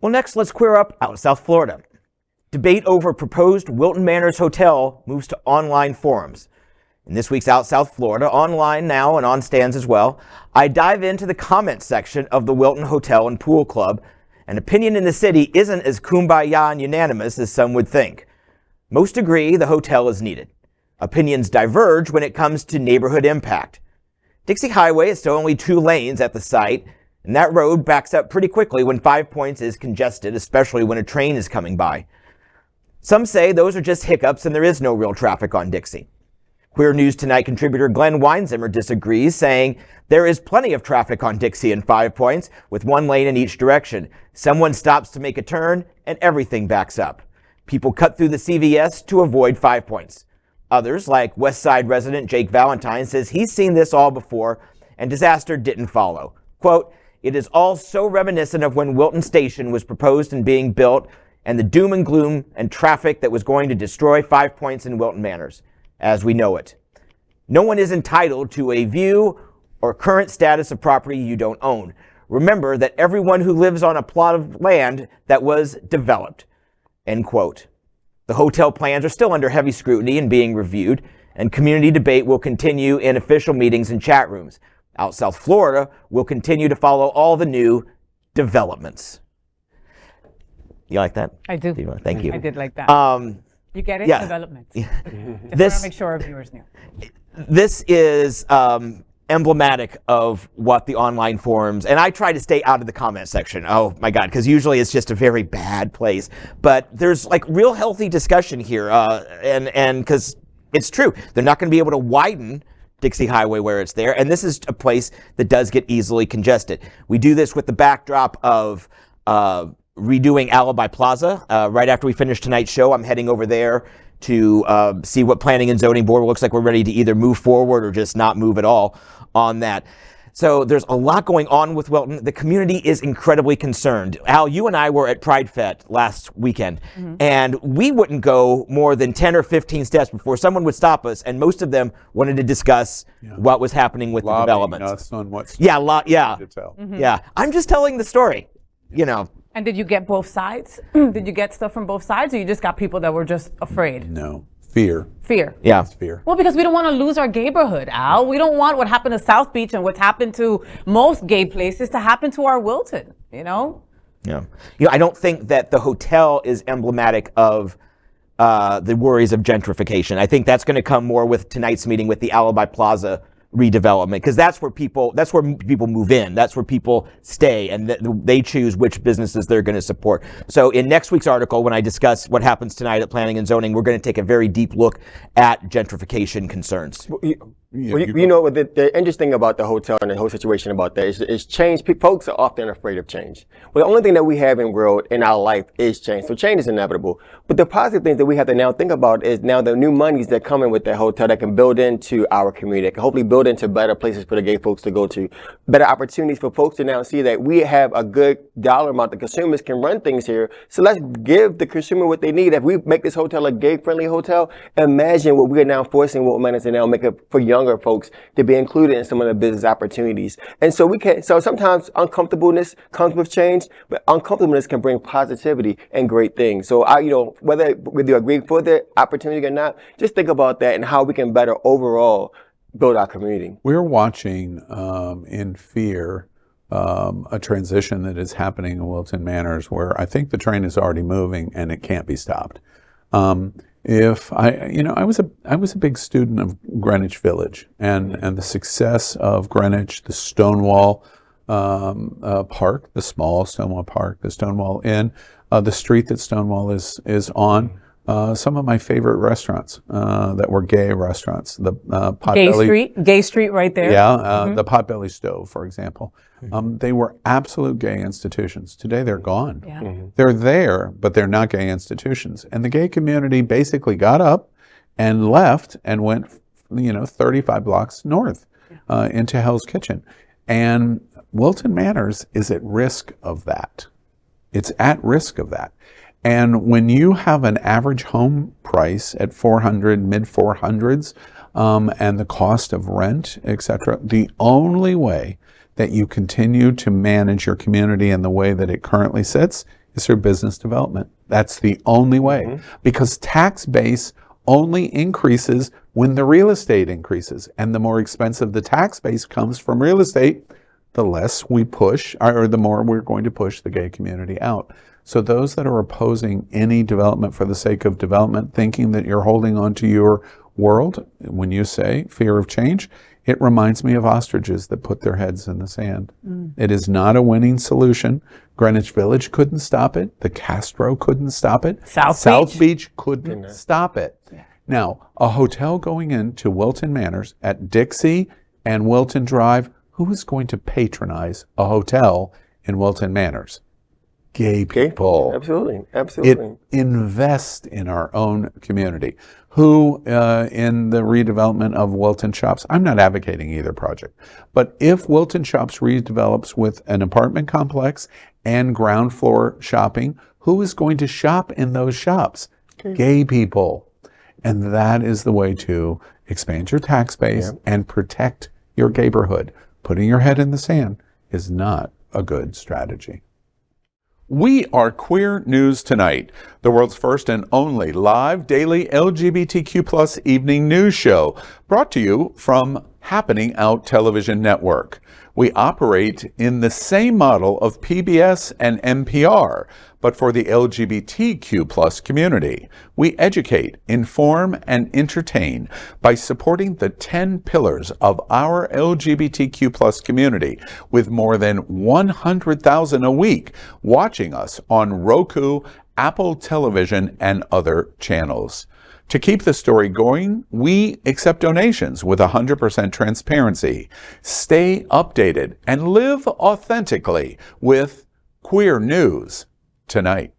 Well, next, let's queer up out of South Florida. Debate over proposed Wilton Manors Hotel moves to online forums. In this week's Out South Florida, online now and on stands as well, I dive into the comments section of the Wilton Hotel and Pool Club. An opinion in the city isn't as Kum-by-ya and unanimous as some would think. Most agree the hotel is needed. Opinions diverge when it comes to neighborhood impact. Dixie Highway is still only 2 lanes at the site, and that road backs up pretty quickly when 5 Points is congested, especially when a train is coming by. Some say those are just hiccups and there is no real traffic on Dixie. Queer News Tonight contributor Glen Weinzimer disagrees, saying there is plenty of traffic on Dixie and 5 Points, with 1 lane in each direction. Someone stops to make a turn and everything backs up. People cut through the CVS to avoid 5 Points. Others, like westside resident Jake Valentine, says he's seen this all before and disaster didn't follow. Quote, "It is all so reminiscent of when Wilton Station was proposed and being built, and the doom and gloom and traffic that was going to destroy 5 Points in Wilton Manors as we know it. No one is entitled to a view or current status of property you don't own. Remember that everyone who lives on a plot of land that was developed." End quote. The hotel plans are still under heavy scrutiny and being reviewed, and community debate will continue in official meetings and chat rooms. Out South Florida will continue to follow all the new developments. You like that? I do. Thank you. I did like that. You get it? Yeah. Developments. Yeah. Just want to make sure our viewers knew. This is emblematic of what the online forums, and I try to stay out of the comment section. Oh my God, because usually it's just a very bad place. But there's like real healthy discussion here, and because it's true, they're not going to be able to widen Dixie Highway where it's there, and this is a place that does get easily congested. We do this with the backdrop of redoing Alibi Plaza. Right after we finish tonight's show, I'm heading over there to see what Planning and Zoning Board looks like. We're ready to either move forward or just not move at all on that. So there's a lot going on with Wilton. The community is incredibly concerned. Al, you and I were at Pride Fest last weekend, and we wouldn't go more than 10 or 15 steps before someone would stop us, and most of them wanted to discuss what was happening with the development. Us on what's yeah, yeah. I'm just telling the story, you know. And did you get both sides? Did you get stuff from both sides, or you just got people that were just afraid? No. Fear. Fear. Yeah. It's fear. Well, because we don't want to lose our neighborhood, Al. We don't want what happened to South Beach and what's happened to most gay places to happen to our Wilton, you know? Yeah. You know, I don't think that the hotel is emblematic of the worries of gentrification. I think that's going to come more with tonight's meeting with the Alibi Plaza redevelopment, because that's where people move in, that's where people stay, and they choose which businesses they're going to support. So in next week's article, when I discuss what happens tonight at Planning and Zoning, we're going to take a very deep look at gentrification concerns. You know, the interesting about the hotel and the whole situation about that is change. Folks are often afraid of change. But the only thing that we have in world, in our life, is change. So change is inevitable. But the positive things that we have to now think about is now the new monies that come in with that hotel that can build into our community, that can hopefully build into better places for the gay folks to go to, better opportunities for folks to now see that we have a good dollar amount. The consumers can run things here. So let's give the consumer what they need. If we make this hotel a gay-friendly hotel, imagine what we are now forcing Wilton Manors to now make it for younger folks to be included in some of the business opportunities. And so so sometimes uncomfortableness comes with change, but uncomfortableness can bring positivity and great things. So whether you agree for the opportunity or not, just think about that and how we can better overall build our community. We're watching in fear a transition that is happening in Wilton Manors, where I think the train is already moving and it can't be stopped. I was a big student of Greenwich Village and the success of Greenwich, the Stonewall Park, the small Stonewall Park, the Stonewall Inn, the street that Stonewall is on. Some of my favorite restaurants that were gay restaurants, the Gay Street right there. Yeah, the Potbelly Stove, for example. They were absolute gay institutions. Today they're gone. Yeah. They're there, but they're not gay institutions. And the gay community basically got up and left and went, 35 blocks north into Hell's Kitchen. And Wilton Manors is at risk of that. It's at risk of that. And when you have an average home price at mid 400s, and the cost of rent, etc., the only way that you continue to manage your community in the way that it currently sits is through business development. That's the only way, because tax base only increases when the real estate increases. And the more expensive the tax base comes from real estate, the less we push, or the more we're going to push the gay community out. So those that are opposing any development for the sake of development, thinking that you're holding on to your world, when you say fear of change, it reminds me of ostriches that put their heads in the sand. It is not a winning solution. Greenwich Village couldn't stop it. The Castro couldn't stop it. South Beach couldn't stop it. Now, a hotel going into Wilton Manors at Dixie and Wilton Drive, who is going to patronize a hotel in Wilton Manors? Gay people. Absolutely, absolutely. It invests in our own community. Who, in the redevelopment of Wilton Shops, I'm not advocating either project, but if Wilton Shops redevelops with an apartment complex and ground floor shopping, who is going to shop in those shops? Gay people. And that is the way to expand your tax base and protect your neighborhood. Putting your head in the sand is not a good strategy. We are Queer News Tonight, the world's first and only live daily LGBTQ+ evening news show, brought to you from Happening Out Television Network. We operate in the same model of PBS and NPR, but for the LGBTQ+ community. We educate, inform, and entertain by supporting the 10 pillars of our LGBTQ+ community, with more than 100,000 a week watching us on Roku, Apple Television, and other channels. To keep the story going, we accept donations with 100% transparency. Stay updated and live authentically with Queer News Tonight.